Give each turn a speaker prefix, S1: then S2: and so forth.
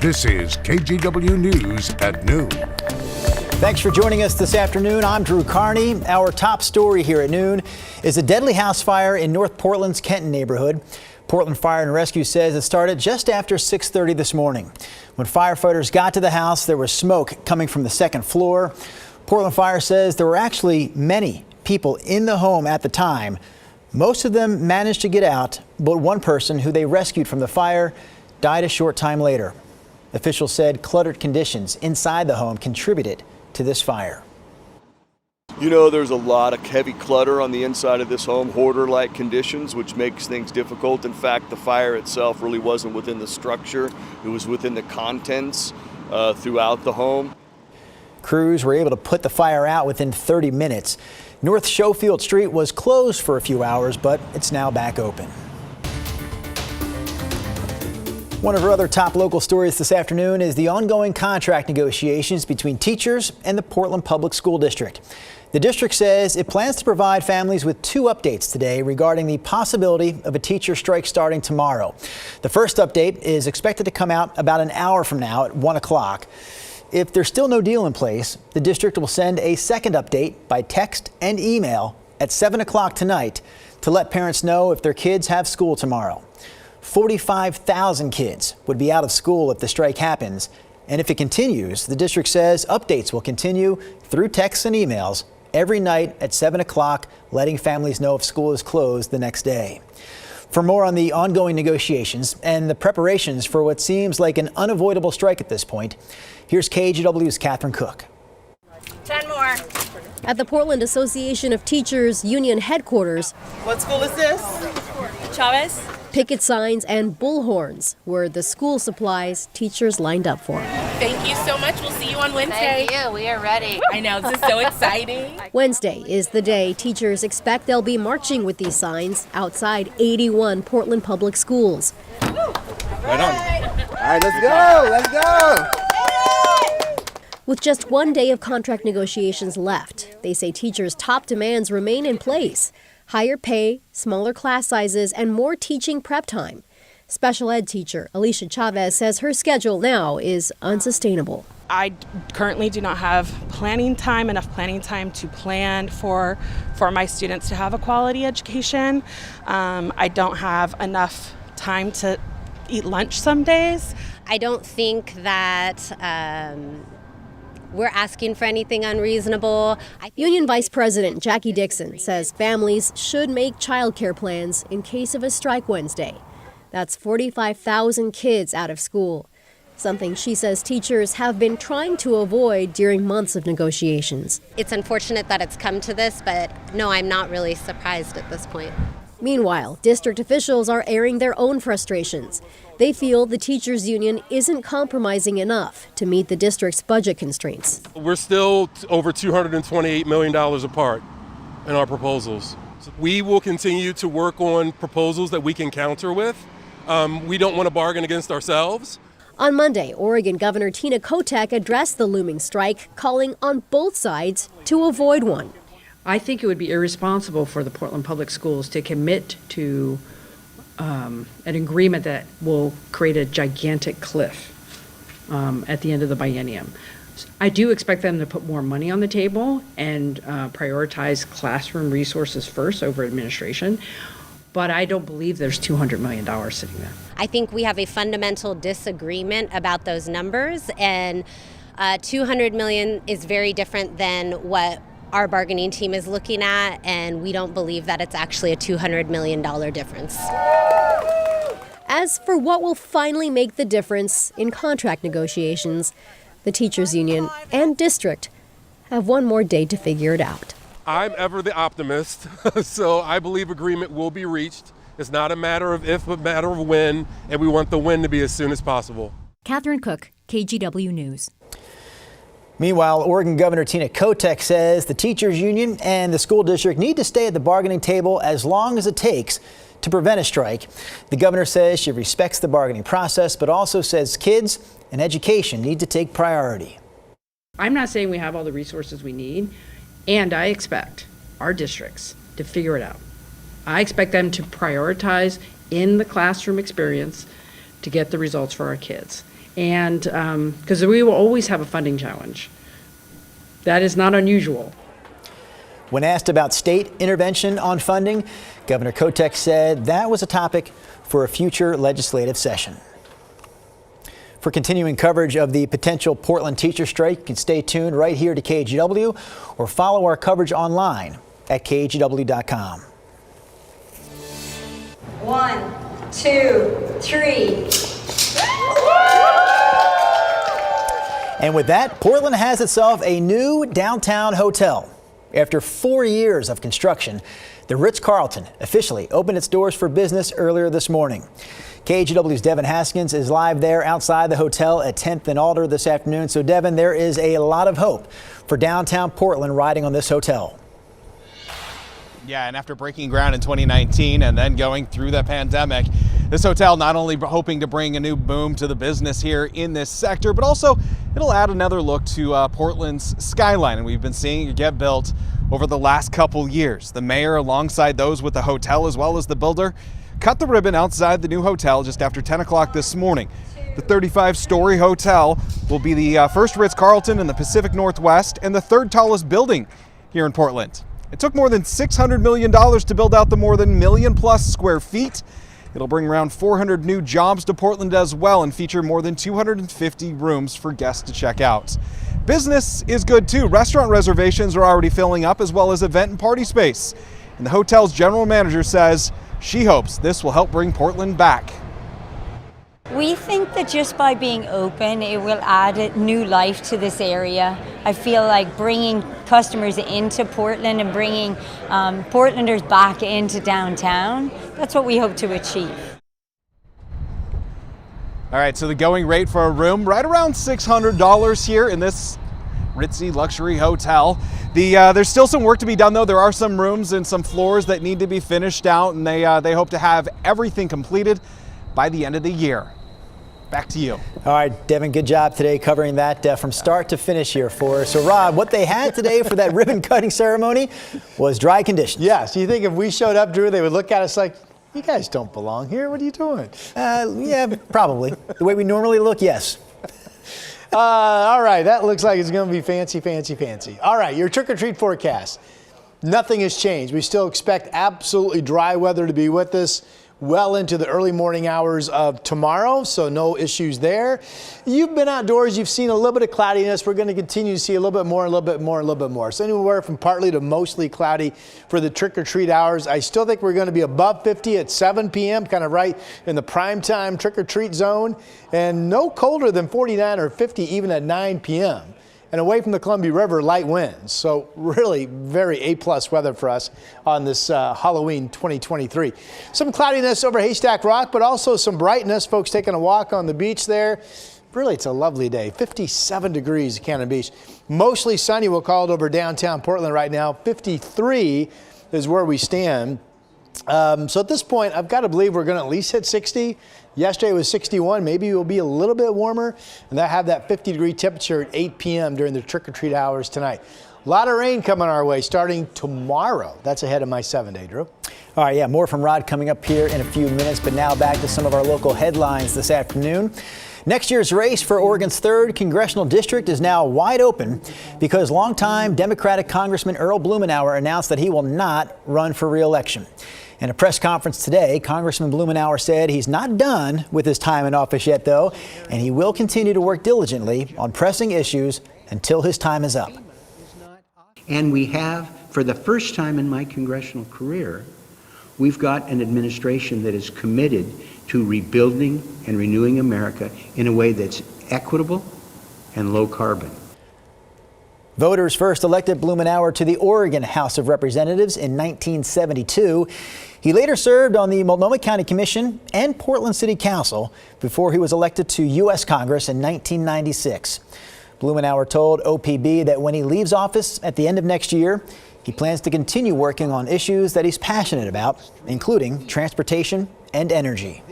S1: This is KGW News at noon.
S2: Thanks for joining us this afternoon. I'm Drew Carney. Our top story here at noon is a deadly house fire in North Portland's Kenton neighborhood. Portland Fire and Rescue says it started just after 6:30 this morning. When firefighters got to the house, there was smoke coming from the second floor. Portland Fire says there were actually many people in the home at the time. Most of them managed to get out, but one person who they rescued from the fire died a short time later. Officials said cluttered conditions inside the home contributed to this fire.
S3: You know, there's a lot of heavy clutter on the inside of this home, hoarder-like conditions, which makes things difficult. In fact, the fire itself really wasn't within the structure. It was within the contents throughout the home.
S2: Crews were able to put the fire out within 30 minutes. North Schofield Street was closed for a few hours, but it's now back open. One of our other top local stories this afternoon is the ongoing contract negotiations between teachers and the Portland Public School District. The district says it plans to provide families with two updates today regarding the possibility of a teacher strike starting tomorrow. The first update is expected to come out about an hour from now at 1 o'clock. If there's still no deal in place, the district will send a second update by text and email at 7 o'clock tonight to let parents know if their kids have school tomorrow. 45,000 kids would be out of school if the strike happens. And if it continues, the district says updates will continue through texts and emails every night at 7 o'clock, letting families know if school is closed the next day. For more on the ongoing negotiations and the preparations for what seems like an unavoidable strike at this point, here's KGW's Catherine Cook.
S4: 10 more.
S5: At the Portland Association of Teachers Union headquarters,
S4: What school is this? Chavez.
S5: picket signs and bullhorns were the school supplies teachers lined up for.
S4: Thank you so much. We'll see you on Wednesday.
S6: Thank you. We are ready.
S4: I know, this is so exciting.
S5: Wednesday is the day teachers expect they'll be marching with these signs outside 81 Portland public schools.
S7: Right on. All right, let's go. Let's go.
S5: With just one day of contract negotiations left, they say teachers' top demands remain in place. Higher pay, smaller class sizes, and more teaching prep time. Special ed teacher Alicia Chavez says her schedule now is unsustainable.
S8: I currently do not have enough planning time to plan for my students to have a quality education. I don't have enough time to eat lunch some days.
S6: I don't think that we're asking for anything unreasonable.
S5: Union Vice President Jackie Dixon says families should make childcare plans in case of a strike Wednesday. That's 45,000 kids out of school, something she says teachers have been trying to avoid during months of negotiations.
S6: It's unfortunate that it's come to this, but no, I'm not really surprised at this point.
S5: Meanwhile, district officials are airing their own frustrations. They feel the teachers' union isn't compromising enough to meet the district's budget constraints.
S9: We're still over $228 million apart in our proposals. We will continue to work on proposals that we can counter with. We don't want to bargain against ourselves.
S5: On Monday, Oregon Governor Tina Kotek addressed the looming strike, calling on both sides to avoid one.
S10: I think it would be irresponsible for the Portland Public Schools to commit to an agreement that will create a gigantic cliff at the end of the biennium. I do expect them to put more money on the table and prioritize classroom resources first over administration, but I don't believe there's $200 million sitting there.
S6: I think we have a fundamental disagreement about those numbers, and $200 million is very different than what our bargaining team is looking at, and we don't believe that it's actually a $200 million difference.
S5: As for what will finally make the difference in contract negotiations, the teachers union and district have one more day to figure it out.
S9: I'm ever the optimist, so I believe agreement will be reached. It's not a matter of if, but a matter of when, and we want the win to be as soon as possible.
S11: Catherine Cook, KGW News.
S2: Meanwhile, Oregon Governor Tina Kotek says the teachers union and the school district need to stay at the bargaining table as long as it takes to prevent a strike. The governor says she respects the bargaining process, but also says kids and education need to take priority.
S10: I'm not saying we have all the resources we need, and I expect our districts to figure it out. I expect them to prioritize in the classroom experience to get the results for our kids. And because we will always have a funding challenge. That is not unusual.
S2: When asked about state intervention on funding, Governor Kotek said that was a topic for a future legislative session. For continuing coverage of the potential Portland teacher strike, you can stay tuned right here to KGW or follow our coverage online at KGW.com.
S12: 1, 2, 3.
S2: And with that, Portland has itself a new downtown hotel. After 4 years of construction, the Ritz Carlton officially opened its doors for business earlier this morning. KGW's Devin Haskins is live there outside the hotel at 10th and Alder this afternoon. So, Devin, there is a lot of hope for downtown Portland riding on this hotel.
S13: Yeah, and after breaking ground in 2019 and then going through the pandemic, this hotel not only hoping to bring a new boom to the business here in this sector, but also it'll add another look to Portland's skyline. And we've been seeing it get built over the last couple years. The mayor, alongside those with the hotel as well as the builder, cut the ribbon outside the new hotel just after 10 o'clock this morning. The 35-story hotel will be the first Ritz Carlton in the Pacific Northwest and the third tallest building here in Portland. It took more than $600 million to build out the more than million-plus square feet. It'll bring around 400 new jobs to Portland as well and feature more than 250 rooms for guests to check out. Business is good too. Restaurant reservations are already filling up, as well as event and party space. And the hotel's general manager says she hopes this will help bring Portland back.
S12: We think that just by being open, it will add a new life to this area. I feel like bringing customers into Portland and bringing Portlanders back into downtown, that's what we hope to achieve.
S13: All right, so the going rate for a room, right around $600 here in this ritzy luxury hotel. There's still some work to be done, though. There are some rooms and some floors that need to be finished out, and they hope to have everything completed by the end of the year. Back to you.
S2: All right, Devin, good job today covering that from start to finish here for us. So, Rob, what they had today for that ribbon cutting ceremony was dry conditions.
S14: Yeah, so you think if we showed up, Drew, they would look at us like, you guys don't belong here. What are you doing?
S2: Yeah, probably. The way we normally look, yes.
S14: All right, that looks like it's going to be fancy, fancy, fancy. All right, your trick-or-treat forecast. Nothing has changed. We still expect absolutely dry weather to be with us well into the early morning hours of tomorrow, so no issues there. You've been outdoors, you've seen a little bit of cloudiness. We're going to continue to see a little bit more, a little bit more, a little bit more. So anywhere from partly to mostly cloudy for the trick-or-treat hours. I still think we're going to be above 50 at 7 p.m., kind of right in the prime time trick-or-treat zone, and no colder than 49 or 50 even at 9 p.m. And away from the Columbia River, light winds. So really very A-plus weather for us on this Halloween 2023. Some cloudiness over Haystack Rock, but also some brightness. Folks taking a walk on the beach there. Really, it's a lovely day. 57 degrees at Cannon Beach. Mostly sunny, we'll call it over downtown Portland right now. 53 is where we stand. So at this point, I've got to believe we're going to at least hit 60. Yesterday was 61. Maybe it will be a little bit warmer, and they'll have that 50-degree temperature at 8 p.m. during the trick-or-treat hours tonight. A lot of rain coming our way starting tomorrow. That's ahead of my 7-day, Drew.
S2: All right, yeah, more from Rod coming up here in a few minutes, but now back to some of our local headlines this afternoon. Next year's race for Oregon's 3rd congressional district is now wide open because longtime Democratic Congressman Earl Blumenauer announced that he will not run for re-election. In a press conference today, Congressman Blumenauer said he's not done with his time in office yet, though, and he will continue to work diligently on pressing issues until his time is up.
S15: And we have, for the first time in my congressional career, we've got an administration that is committed to rebuilding and renewing America in a way that's equitable and low carbon.
S2: Voters first elected Blumenauer to the Oregon House of Representatives in 1972. He later served on the Multnomah County Commission and Portland City Council before he was elected to U.S. Congress in 1996. Blumenauer told OPB that when he leaves office at the end of next year, he plans to continue working on issues that he's passionate about, including transportation and energy.